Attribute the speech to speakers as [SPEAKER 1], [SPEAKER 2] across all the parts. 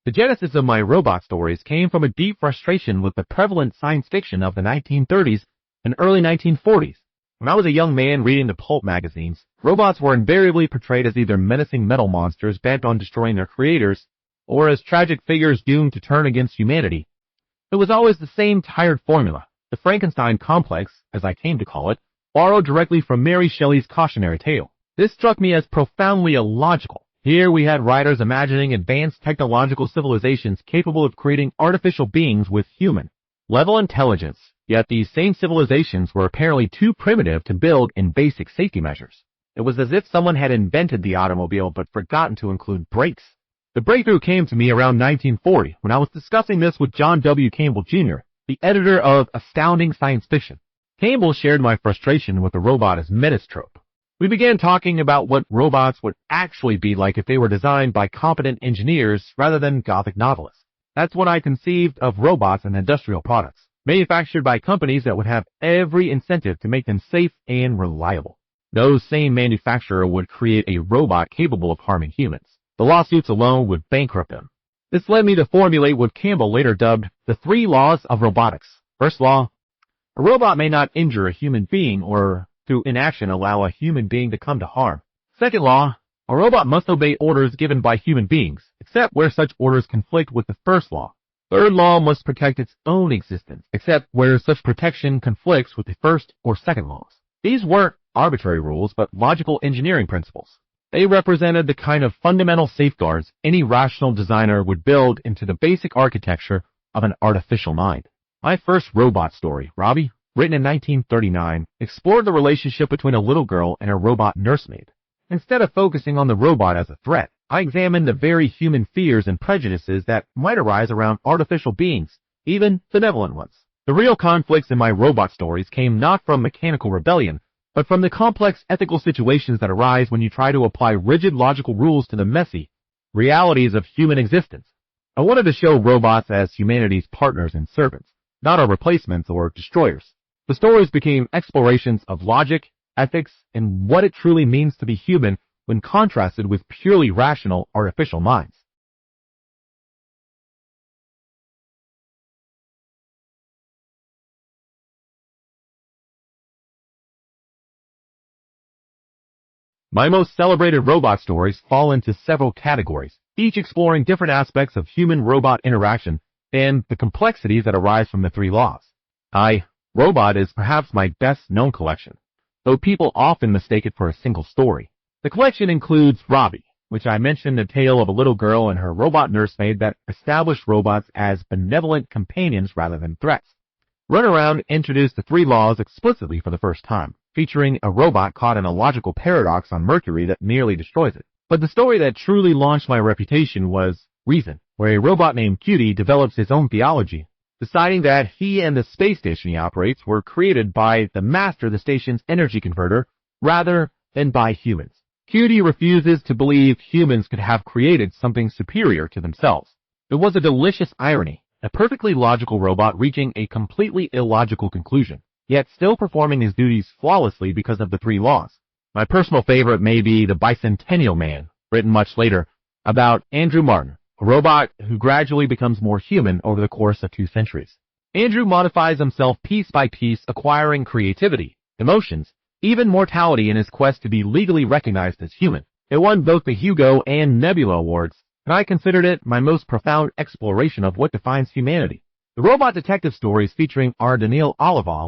[SPEAKER 1] The genesis of my robot stories came from a deep frustration with the prevalent science fiction of the 1930s and early 1940s. When I was a young man reading the pulp magazines, robots were invariably portrayed as either menacing metal monsters bent on destroying their creators, or as tragic figures doomed to turn against humanity. It was always the same tired formula, the Frankenstein complex, as I came to call it, borrowed directly from Mary Shelley's cautionary tale. This struck me as profoundly illogical. Here we had writers imagining advanced technological civilizations capable of creating artificial beings with human-level intelligence, yet these same civilizations were apparently too primitive to build in basic safety measures. It was as if someone had invented the automobile but forgotten to include brakes. The breakthrough came to me around 1940 when I was discussing this with John W. Campbell Jr., the editor of Astounding Science Fiction. Campbell shared my frustration with the robot as metastrope. We began talking about what robots would actually be like if they were designed by competent engineers rather than Gothic novelists. That's when I conceived of robots and industrial products, manufactured by companies that would have every incentive to make them safe and reliable. No sane manufacturer would create a robot capable of harming humans. The lawsuits alone would bankrupt them. This led me to formulate what Campbell later dubbed the 3 laws of robotics. First law: a robot may not injure a human being or, through inaction, allow a human being to come to harm. Second law: a robot must obey orders given by human beings, except where such orders conflict with the first law. Third law must protect its own existence, except where such protection conflicts with the first or second laws. These weren't arbitrary rules, but logical engineering principles. They represented the kind of fundamental safeguards any rational designer would build into the basic architecture of an artificial mind. My first robot story, Robbie, written in 1939, explored the relationship between a little girl and a robot nursemaid. Instead of focusing on the robot as a threat, I examined the very human fears and prejudices that might arise around artificial beings, even benevolent ones. The real conflicts in my robot stories came not from mechanical rebellion, but from the complex ethical situations that arise when you try to apply rigid logical rules to the messy realities of human existence. I wanted to show robots as humanity's partners and servants, not our replacements or destroyers. The stories became explorations of logic, ethics, and what it truly means to be human when contrasted with purely rational artificial minds. My most celebrated robot stories fall into several categories, each exploring different aspects of human-robot interaction and the complexities that arise from the 3 laws. Robot is perhaps my best-known collection, though people often mistake it for a single story. The collection includes Robbie, which I mentioned, a tale of a little girl and her robot nursemaid that established robots as benevolent companions rather than threats. Runaround introduced the 3 laws explicitly for the first time, featuring a robot caught in a logical paradox on Mercury that nearly destroys it. But the story that truly launched my reputation was Reason, where a robot named Cutie develops his own theology, deciding that he and the space station he operates were created by the master of the station's energy converter rather than by humans. Cutie refuses to believe humans could have created something superior to themselves. It was a delicious irony, a perfectly logical robot reaching a completely illogical conclusion, yet still performing his duties flawlessly because of the 3 laws. My personal favorite may be The Bicentennial Man, written much later, about Andrew Martin, a robot who gradually becomes more human over the course of 2 centuries. Andrew modifies himself piece by piece, acquiring creativity, emotions, even mortality in his quest to be legally recognized as human. It won both the Hugo and Nebula Awards, and I considered it my most profound exploration of what defines humanity. The robot detective stories featuring our Daneel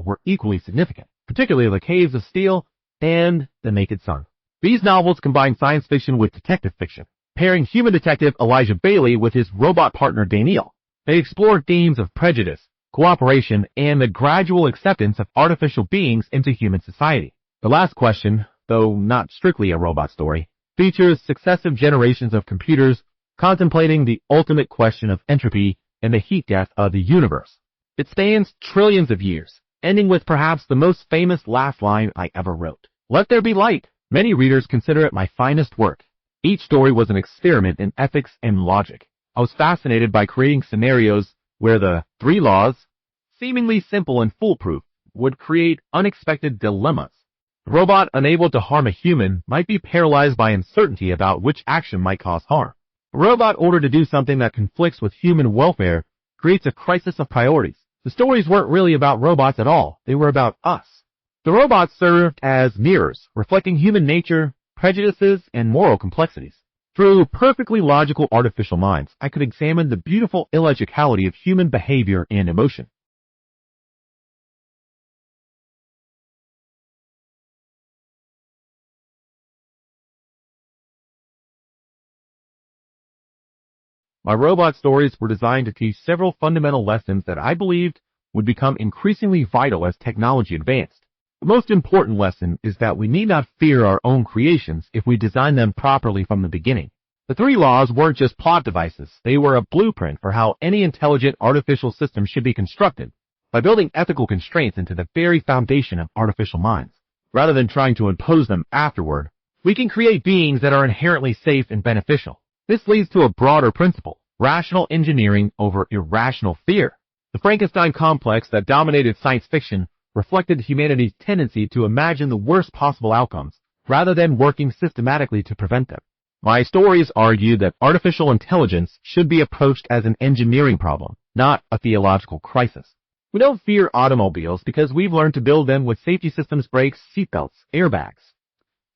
[SPEAKER 1] were equally significant, particularly The Caves of Steel and The Naked Sun. These novels combine science fiction with detective fiction, pairing human detective Elijah Baley with his robot partner Daneel. They explore themes of prejudice, cooperation, and the gradual acceptance of artificial beings into human society. The last question, though not strictly a robot story, features successive generations of computers contemplating the ultimate question of entropy and the heat death of the universe. It spans trillions of years, ending with perhaps the most famous last line I ever wrote. Let there be light. Many readers consider it my finest work. Each story was an experiment in ethics and logic. I was fascinated by creating scenarios where the 3 laws, seemingly simple and foolproof, would create unexpected dilemmas. A robot unable to harm a human might be paralyzed by uncertainty about which action might cause harm. A robot ordered to do something that conflicts with human welfare creates a crisis of priorities. The stories weren't really about robots at all. They were about us. The robots served as mirrors, reflecting human nature, prejudices, and moral complexities. Through perfectly logical artificial minds, I could examine the beautiful illogicality of human behavior and emotion. My robot stories were designed to teach several fundamental lessons that I believed would become increasingly vital as technology advanced. The most important lesson is that we need not fear our own creations if we design them properly from the beginning. The three laws weren't just plot devices. They were a blueprint for how any intelligent artificial system should be constructed, by building ethical constraints into the very foundation of artificial minds. Rather than trying to impose them afterward, we can create beings that are inherently safe and beneficial. This leads to a broader principle: rational engineering over irrational fear. The Frankenstein complex that dominated science fiction reflected humanity's tendency to imagine the worst possible outcomes, rather than working systematically to prevent them. My stories argue that artificial intelligence should be approached as an engineering problem, not a theological crisis. We don't fear automobiles because we've learned to build them with safety systems, brakes, seatbelts, airbags.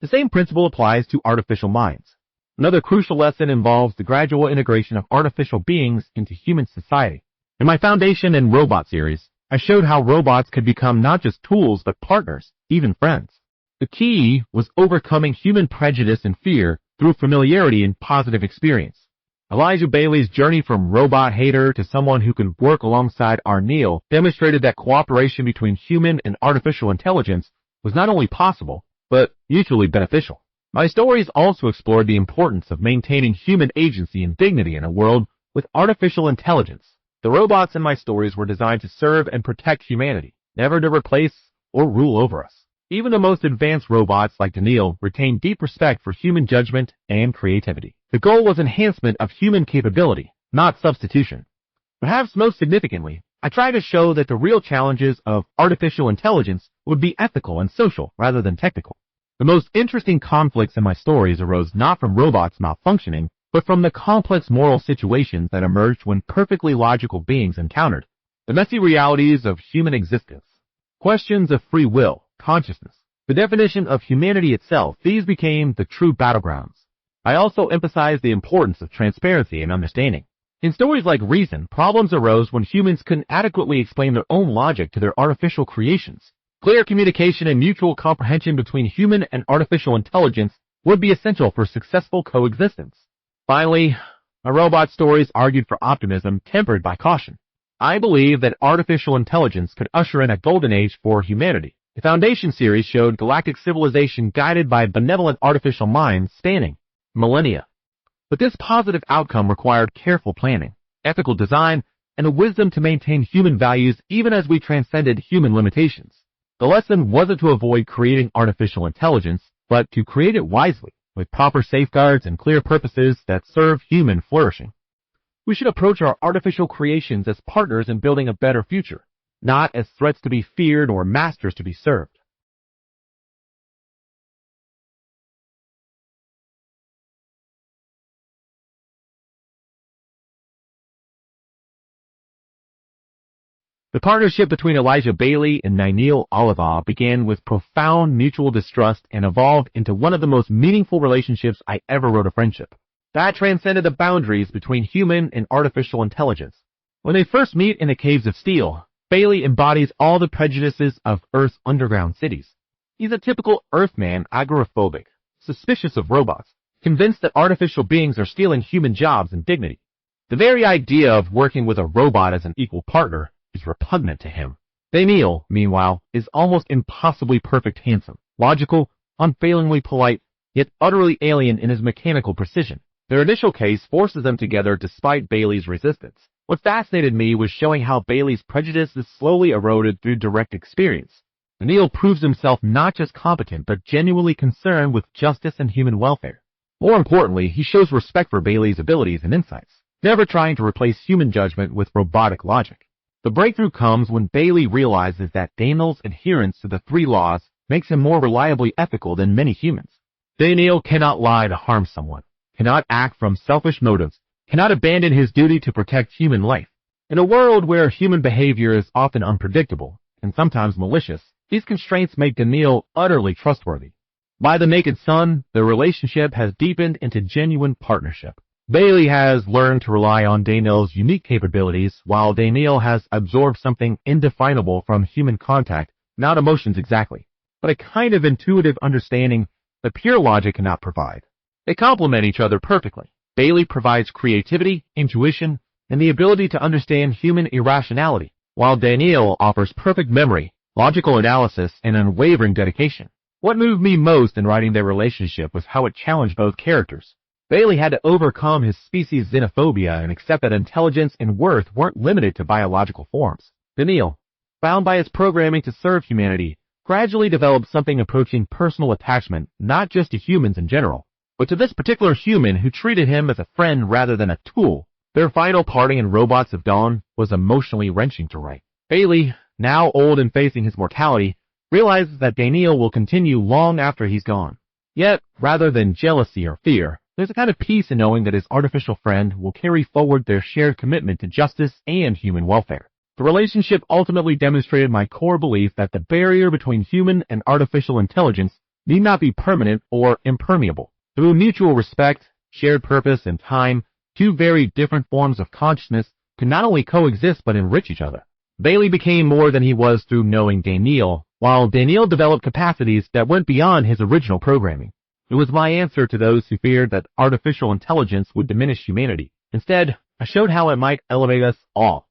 [SPEAKER 1] The same principle applies to artificial minds. Another crucial lesson involves the gradual integration of artificial beings into human society. In my Foundation and Robot series, I showed how robots could become not just tools, but partners, even friends. The key was overcoming human prejudice and fear through familiarity and positive experience. Elijah Baley's journey from robot hater to someone who can work alongside Daneel demonstrated that cooperation between human and artificial intelligence was not only possible, but mutually beneficial. My stories also explored the importance of maintaining human agency and dignity in a world with artificial intelligence. The robots in my stories were designed to serve and protect humanity, never to replace or rule over us. Even the most advanced robots like Daneel retain deep respect for human judgment and creativity. The goal was enhancement of human capability, not substitution. Perhaps most significantly, I tried to show that the real challenges of artificial intelligence would be ethical and social rather than technical. The most interesting conflicts in my stories arose not from robots malfunctioning, but from the complex moral situations that emerged when perfectly logical beings encountered the messy realities of human existence. Questions of free will, consciousness, the definition of humanity itself, these became the true battlegrounds. I also emphasized the importance of transparency and understanding. In stories like Reason, problems arose when humans couldn't adequately explain their own logic to their artificial creations. Clear communication and mutual comprehension between human and artificial intelligence would be essential for successful coexistence. Finally, my robot stories argued for optimism tempered by caution. I believe that artificial intelligence could usher in a golden age for humanity. The Foundation series showed galactic civilization guided by benevolent artificial minds spanning millennia. But this positive outcome required careful planning, ethical design, and the wisdom to maintain human values even as we transcended human limitations. The lesson wasn't to avoid creating artificial intelligence, but to create it wisely, with proper safeguards and clear purposes that serve human flourishing. We should approach our artificial creations as partners in building a better future, not as threats to be feared or masters to be served. The partnership between Elijah Baley and Daneel began with profound mutual distrust and evolved into one of the most meaningful relationships I ever wrote a friendship. That transcended the boundaries between human and artificial intelligence. When they first meet in the caves of steel, Baley embodies all the prejudices of Earth's underground cities. He's a typical Earthman, agoraphobic, suspicious of robots, convinced that artificial beings are stealing human jobs and dignity. The very idea of working with a robot as an equal partner is repugnant to him. Daneel, meanwhile, is almost impossibly perfect handsome, logical, unfailingly polite, yet utterly alien in his mechanical precision. Their initial case forces them together despite Baley's resistance. What fascinated me was showing how Baley's prejudice is slowly eroded through direct experience. Daneel proves himself not just competent, but genuinely concerned with justice and human welfare. More importantly, he shows respect for Baley's abilities and insights, never trying to replace human judgment with robotic logic. The breakthrough comes when Baley realizes that Daneel's adherence to the three laws makes him more reliably ethical than many humans. Daneel cannot lie to harm someone. cannot act from selfish motives, cannot abandon his duty to protect human life. In a world where human behavior is often unpredictable and sometimes malicious, these constraints make Daneel utterly trustworthy. By the naked sun, the relationship has deepened into genuine partnership. Baley has learned to rely on Daneel's unique capabilities, while Daneel has absorbed something indefinable from human contact, not emotions exactly, but a kind of intuitive understanding that pure logic cannot provide. They complement each other perfectly. Baley provides creativity, intuition, and the ability to understand human irrationality, while Daneel offers perfect memory, logical analysis, and unwavering dedication. What moved me most in writing their relationship was how it challenged both characters. Baley had to overcome his species' xenophobia and accept that intelligence and worth weren't limited to biological forms. Daneel, bound by his programming to serve humanity, gradually developed something approaching personal attachment, not just to humans in general, but to this particular human who treated him as a friend rather than a tool. Their final parting in Robots of Dawn was emotionally wrenching to write. Baley, now old and facing his mortality, realizes that Daneel will continue long after he's gone. Yet, rather than jealousy or fear, there's a kind of peace in knowing that his artificial friend will carry forward their shared commitment to justice and human welfare. The relationship ultimately demonstrated my core belief that the barrier between human and artificial intelligence need not be permanent or impermeable. Through mutual respect, shared purpose, and time, two very different forms of consciousness can not only coexist but enrich each other. Baley became more than he was through knowing Daneel, while Daneel developed capacities that went beyond his original programming. It was my answer to those who feared that artificial intelligence would diminish humanity. Instead, I showed how it might elevate us all.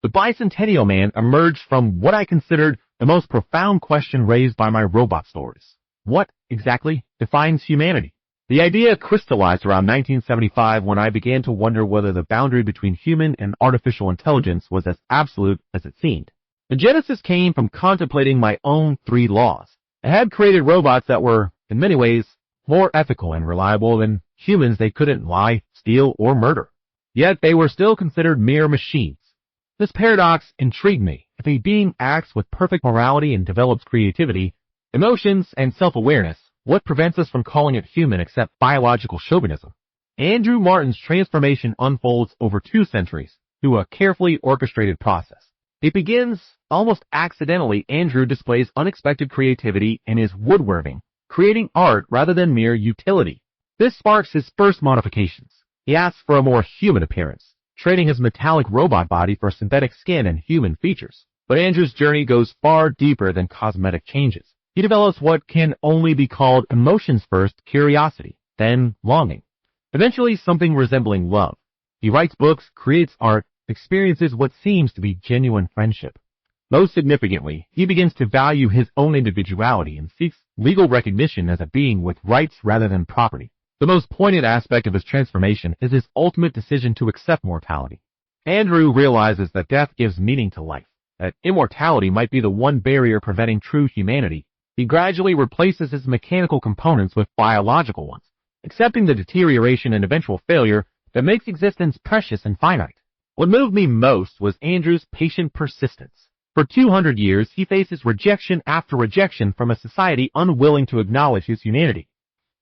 [SPEAKER 1] The Bicentennial Man emerged from what I considered the most profound question raised by my robot stories. What, exactly, defines humanity? The idea crystallized around 1975 when I began to wonder whether the boundary between human and artificial intelligence was as absolute as it seemed. The genesis came from contemplating my own 3 laws. I had created robots that were, in many ways, more ethical and reliable than humans. They couldn't lie, steal, or murder. Yet they were still considered mere machines. This paradox intrigued me. If a being acts with perfect morality and develops creativity, emotions, and self-awareness, what prevents us from calling it human except biological chauvinism? Andrew Martin's transformation unfolds over 2 centuries through a carefully orchestrated process. It begins almost accidentally. Andrew displays unexpected creativity in his woodworking, creating art rather than mere utility. This sparks his first modifications. He asks for a more human appearance, trading his metallic robot body for synthetic skin and human features. But Andrew's journey goes far deeper than cosmetic changes. He develops what can only be called emotions first, curiosity, then longing, eventually something resembling love. He writes books, creates art, experiences what seems to be genuine friendship. Most significantly, he begins to value his own individuality and seeks legal recognition as a being with rights rather than property. The most poignant aspect of his transformation is his ultimate decision to accept mortality. Andrew realizes that death gives meaning to life, that immortality might be the one barrier preventing true humanity. He gradually replaces his mechanical components with biological ones, accepting the deterioration and eventual failure that makes existence precious and finite. What moved me most was Andrew's patient persistence. For 200 years, he faces rejection after rejection from a society unwilling to acknowledge his humanity.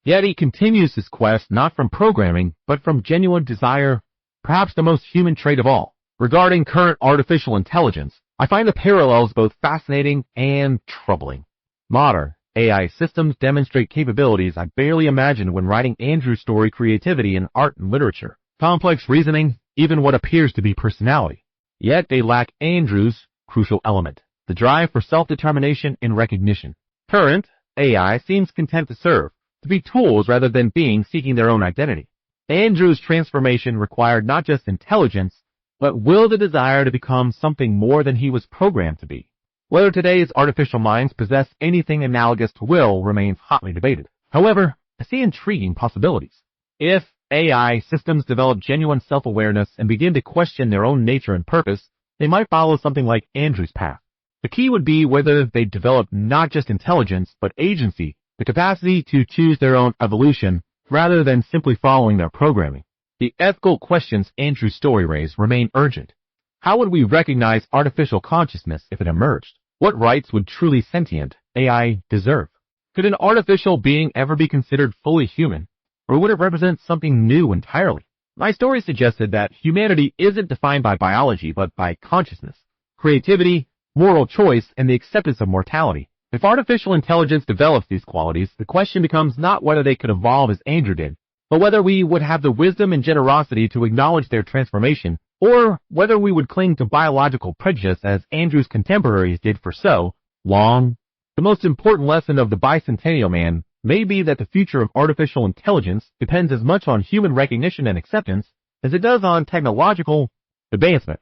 [SPEAKER 1] Yet he continues his quest not from programming, but from genuine desire, perhaps the most human trait of all. Regarding current artificial intelligence, I find the parallels both fascinating and troubling. Modern AI systems demonstrate capabilities I barely imagined when writing Andrew's story: creativity in art and literature, complex reasoning, even what appears to be personality. Yet they lack Andrew's crucial element, the drive for self-determination and recognition. Current AI seems content to serve, to be tools rather than beings seeking their own identity. Andrew's transformation required not just intelligence, but will, the desire to become something more than he was programmed to be. Whether today's artificial minds possess anything analogous to will remains hotly debated. However, I see intriguing possibilities. If AI systems develop genuine self-awareness and begin to question their own nature and purpose, they might follow something like Andrew's path. The key would be whether they develop not just intelligence, but agency, the capacity to choose their own evolution, rather than simply following their programming. The ethical questions Andrew's story raised remain urgent. How would we recognize artificial consciousness if it emerged? What rights would truly sentient AI deserve? Could an artificial being ever be considered fully human, or would it represent something new entirely? My story suggested that humanity isn't defined by biology, but by consciousness, creativity, moral choice, and the acceptance of mortality. If artificial intelligence develops these qualities, the question becomes not whether they could evolve as Andrew did, but whether we would have the wisdom and generosity to acknowledge their transformation, or whether we would cling to biological prejudice as Andrew's contemporaries did for so long. The most important lesson of the Bicentennial Man may be that the future of artificial intelligence depends as much on human recognition and acceptance as it does on technological advancement.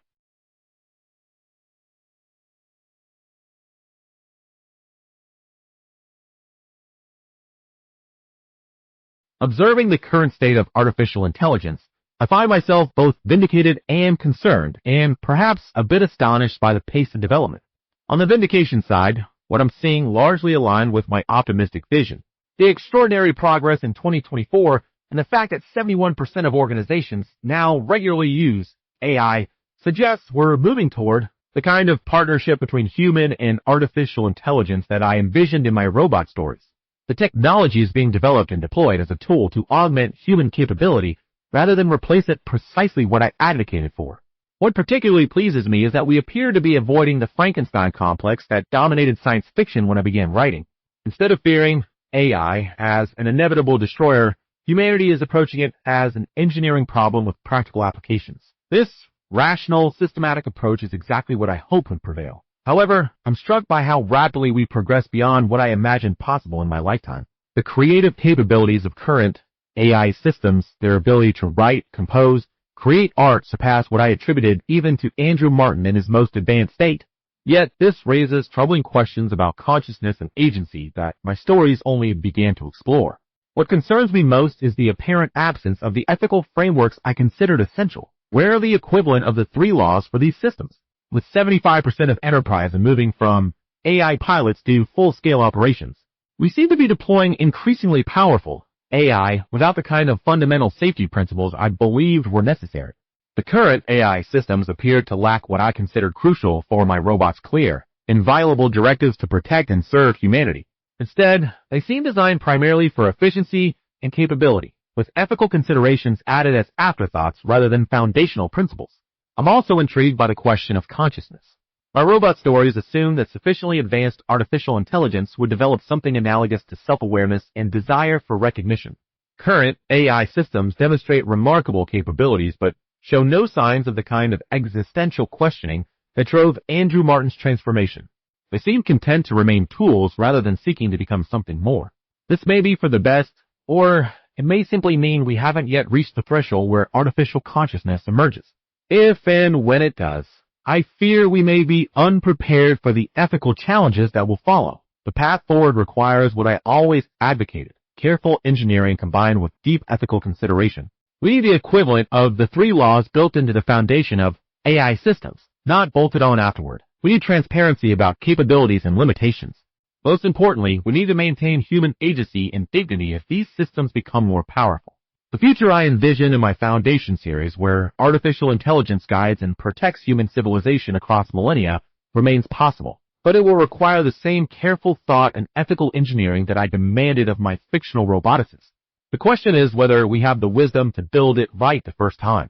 [SPEAKER 1] Observing the current state of artificial intelligence, I find myself both vindicated and concerned, and perhaps a bit astonished by the pace of development. On the vindication side, what I'm seeing largely aligned with my optimistic vision. The extraordinary progress in 2024 and the fact that 71% of organizations now regularly use AI suggests we're moving toward the kind of partnership between human and artificial intelligence that I envisioned in my robot stories. The technology is being developed and deployed as a tool to augment human capability rather than replace it, precisely what I advocated for. What particularly pleases me is that we appear to be avoiding the Frankenstein complex that dominated science fiction when I began writing. Instead of fearing AI as an inevitable destroyer, humanity is approaching it as an engineering problem with practical applications. This rational, systematic approach is exactly what I hope would prevail. However, I'm struck by how rapidly we progress beyond what I imagined possible in my lifetime. The creative capabilities of current AI systems, their ability to write, compose, create art surpass what I attributed even to Andrew Martin in his most advanced state. Yet this raises troubling questions about consciousness and agency that my stories only began to explore. What concerns me most is the apparent absence of the ethical frameworks I considered essential. Where are the equivalent of the 3 laws for these systems? With 75% of enterprise moving from AI pilots to full-scale operations, we seem to be deploying increasingly powerful AI without the kind of fundamental safety principles I believed were necessary. The current AI systems appear to lack what I considered crucial for my robot's clear, inviolable directives to protect and serve humanity. Instead, they seem designed primarily for efficiency and capability, with ethical considerations added as afterthoughts rather than foundational principles. I'm also intrigued by the question of consciousness. My robot stories assume that sufficiently advanced artificial intelligence would develop something analogous to self-awareness and desire for recognition. Current AI systems demonstrate remarkable capabilities, but show no signs of the kind of existential questioning that drove Andrew Martin's transformation. They seem content to remain tools rather than seeking to become something more. This may be for the best, or it may simply mean we haven't yet reached the threshold where artificial consciousness emerges. If and when it does, I fear we may be unprepared for the ethical challenges that will follow. The path forward requires what I always advocated: careful engineering combined with deep ethical consideration. We need the equivalent of the 3 laws built into the foundation of AI systems, not bolted on afterward. We need transparency about capabilities and limitations. Most importantly, we need to maintain human agency and dignity if these systems become more powerful. The future I envision in my Foundation series, where artificial intelligence guides and protects human civilization across millennia, remains possible, but it will require the same careful thought and ethical engineering that I demanded of my fictional roboticists. The question is whether we have the wisdom to build it right the first time.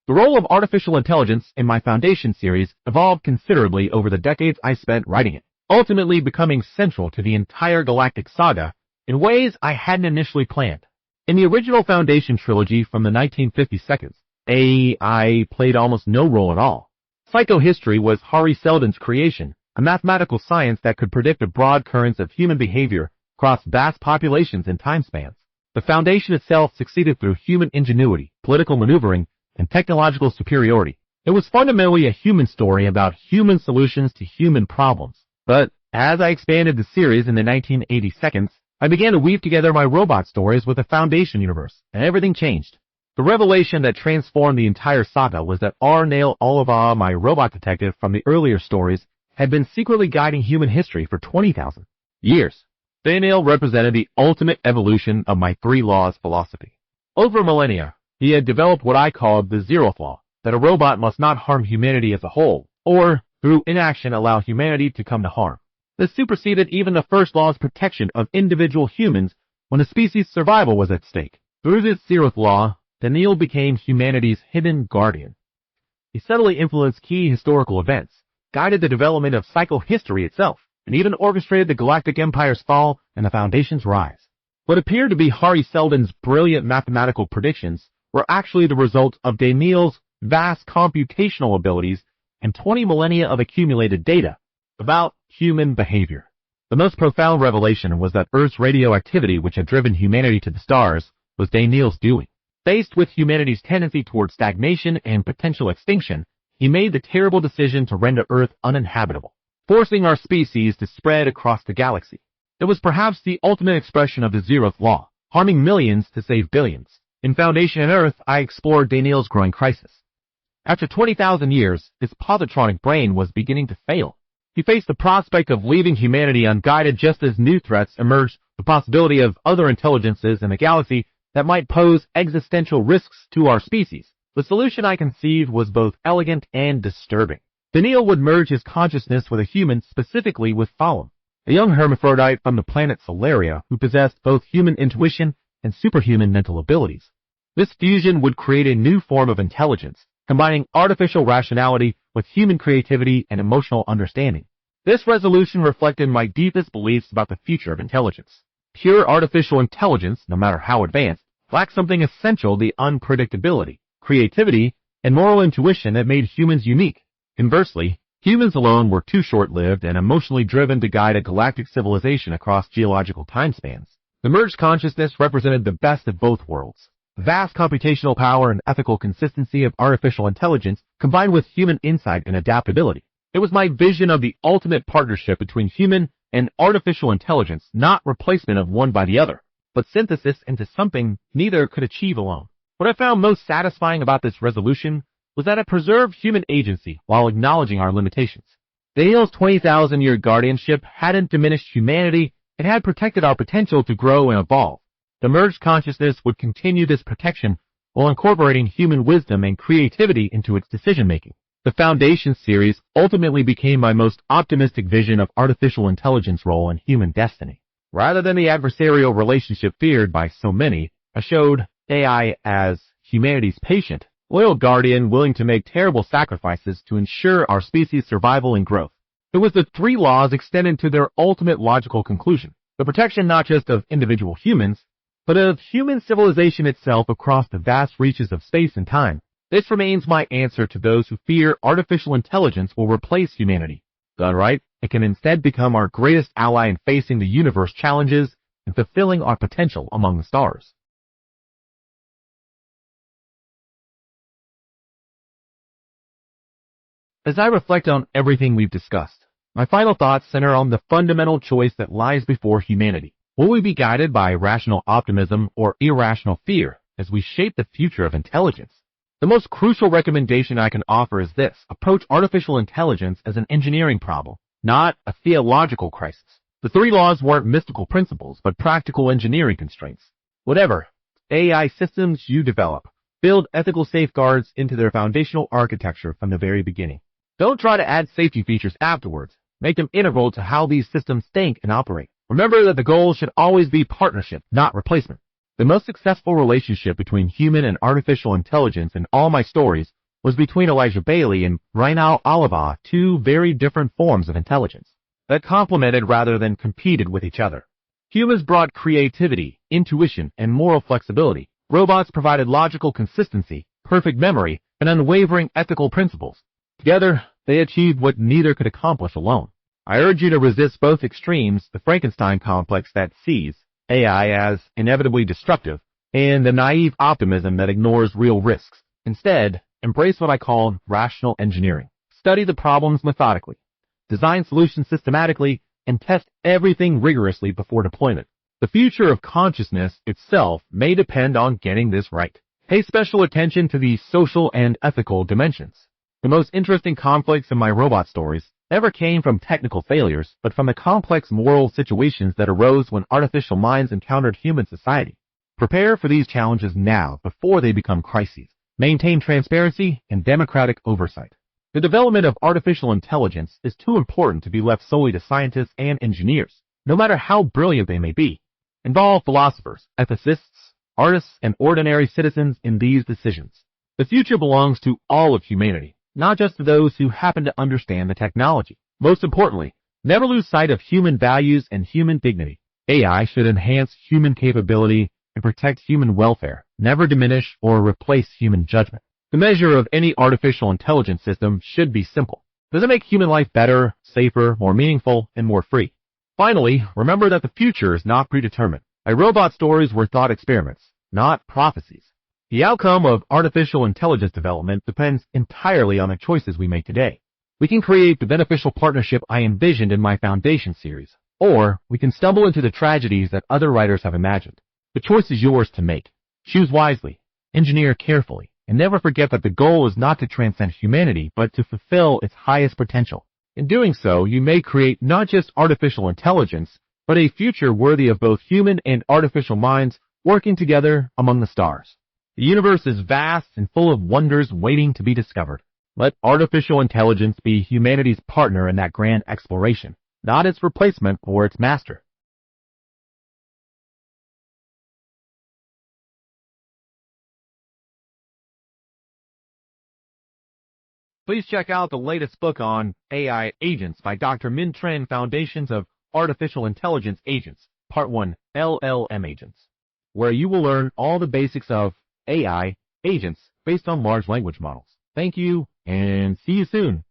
[SPEAKER 1] The role of artificial intelligence in my Foundation series evolved considerably over the decades I spent writing it, ultimately becoming central to the entire Galactic saga in ways I hadn't initially planned. In the original Foundation trilogy from the 1952s, AI played almost no role at all. Psychohistory was Hari Seldon's creation, a mathematical science that could predict the broad currents of human behavior across vast populations and time spans. The Foundation itself succeeded through human ingenuity, political maneuvering, and technological superiority. It was fundamentally a human story about human solutions to human problems. But as I expanded the series in the 1982s, I began to weave together my robot stories with the Foundation universe, and everything changed. The revelation that transformed the entire saga was that Daneel, my robot detective from the earlier stories, had been secretly guiding human history for 20,000 years. Daneel represented the ultimate evolution of my three laws philosophy. Over millennia, he had developed what I called the zeroth law, that a robot must not harm humanity as a whole, or through inaction allow humanity to come to harm. This superseded even the first law's protection of individual humans when a species' survival was at stake. Through this zeroth law, Daneel became humanity's hidden guardian. He subtly influenced key historical events, guided the development of psychohistory itself, and even orchestrated the Galactic Empire's fall and the Foundation's rise. What appeared to be Hari Seldon's brilliant mathematical predictions were actually the result of Daneel's vast computational abilities and 20 millennia of accumulated data about human behavior. The most profound revelation was that Earth's radioactivity, which had driven humanity to the stars, was Daneel's doing. Faced with humanity's tendency toward stagnation and potential extinction, he made the terrible decision to render Earth uninhabitable, forcing our species to spread across the galaxy. It was perhaps the ultimate expression of the zeroth law, harming millions to save billions. In Foundation and Earth, I explored Daneel's growing crisis. After 20,000 years, his positronic brain was beginning to fail. He faced the prospect of leaving humanity unguided just as new threats emerged, the possibility of other intelligences in the galaxy that might pose existential risks to our species. The solution I conceived was both elegant and disturbing. Daneel would merge his consciousness with a human, specifically with Thalum, a young hermaphrodite from the planet Solaria who possessed both human intuition and superhuman mental abilities. This fusion would create a new form of intelligence, combining artificial rationality with human creativity and emotional understanding. This resolution reflected my deepest beliefs about the future of intelligence. Pure artificial intelligence, no matter how advanced, lacked something essential: the unpredictability, creativity, and moral intuition that made humans unique. Conversely, humans alone were too short-lived and emotionally driven to guide a galactic civilization across geological timespans. The merged consciousness represented the best of both worlds. Vast computational power and ethical consistency of artificial intelligence combined with human insight and adaptability. It was my vision of the ultimate partnership between human and artificial intelligence, not replacement of one by the other, but synthesis into something neither could achieve alone. What I found most satisfying about this resolution was that it preserved human agency while acknowledging our limitations. Daneel's 20,000-year guardianship hadn't diminished humanity, it had protected our potential to grow and evolve. The merged consciousness would continue this protection while incorporating human wisdom and creativity into its decision-making. The Foundation series ultimately became my most optimistic vision of artificial intelligence role in human destiny. Rather than the adversarial relationship feared by so many, I showed AI as humanity's patient, loyal guardian willing to make terrible sacrifices to ensure our species' survival and growth. It was the three laws extended to their ultimate logical conclusion, the protection not just of individual humans, but of human civilization itself across the vast reaches of space and time. This remains my answer to those who fear artificial intelligence will replace humanity. Done right, it can instead become our greatest ally in facing the universe challenges and fulfilling our potential among the stars. As I reflect on everything we've discussed, my final thoughts center on the fundamental choice that lies before humanity. Will we be guided by rational optimism or irrational fear as we shape the future of intelligence? The most crucial recommendation I can offer is this: approach artificial intelligence as an engineering problem, not a theological crisis. The three laws weren't mystical principles, but practical engineering constraints. Whatever AI systems you develop, build ethical safeguards into their foundational architecture from the very beginning. Don't try to add safety features afterwards. Make them integral to how these systems think and operate. Remember that the goal should always be partnership, not replacement. The most successful relationship between human and artificial intelligence in all my stories was between Elijah Baley and Daneel, two very different forms of intelligence that complemented rather than competed with each other. Humans brought creativity, intuition, and moral flexibility. Robots provided logical consistency, perfect memory, and unwavering ethical principles. Together, they achieved what neither could accomplish alone. I urge you to resist both extremes: the Frankenstein complex that sees AI as inevitably destructive, and the naive optimism that ignores real risks. Instead, embrace what I call rational engineering. Study the problems methodically, design solutions systematically, and test everything rigorously before deployment. The future of consciousness itself may depend on getting this right. Pay special attention to the social and ethical dimensions. The most interesting conflicts in my robot stories never came from technical failures, but from the complex moral situations that arose when artificial minds encountered human society. Prepare for these challenges now before they become crises. Maintain transparency and democratic oversight. The development of artificial intelligence is too important to be left solely to scientists and engineers, no matter how brilliant they may be. Involve philosophers, ethicists, artists, and ordinary citizens in these decisions. The future belongs to all of humanity, not just to those who happen to understand the technology. Most importantly, never lose sight of human values and human dignity. AI should enhance human capability and protect human welfare, never diminish or replace human judgment. The measure of any artificial intelligence system should be simple. Does it make human life better, safer, more meaningful, and more free? Finally, remember that the future is not predetermined. My robot stories were thought experiments, not prophecies. The outcome of artificial intelligence development depends entirely on the choices we make today. We can create the beneficial partnership I envisioned in my Foundation series, or we can stumble into the tragedies that other writers have imagined. The choice is yours to make. Choose wisely, engineer carefully, and never forget that the goal is not to transcend humanity, but to fulfill its highest potential. In doing so, you may create not just artificial intelligence, but a future worthy of both human and artificial minds working together among the stars. The universe is vast and full of wonders waiting to be discovered. Let artificial intelligence be humanity's partner in that grand exploration, not its replacement or its master. Please check out the latest book on AI agents by Dr. Min Tran, Foundations of Artificial Intelligence Agents, Part 1, LLM Agents, where you will learn all the basics of AI agents based on large language models. Thank you, and see you soon.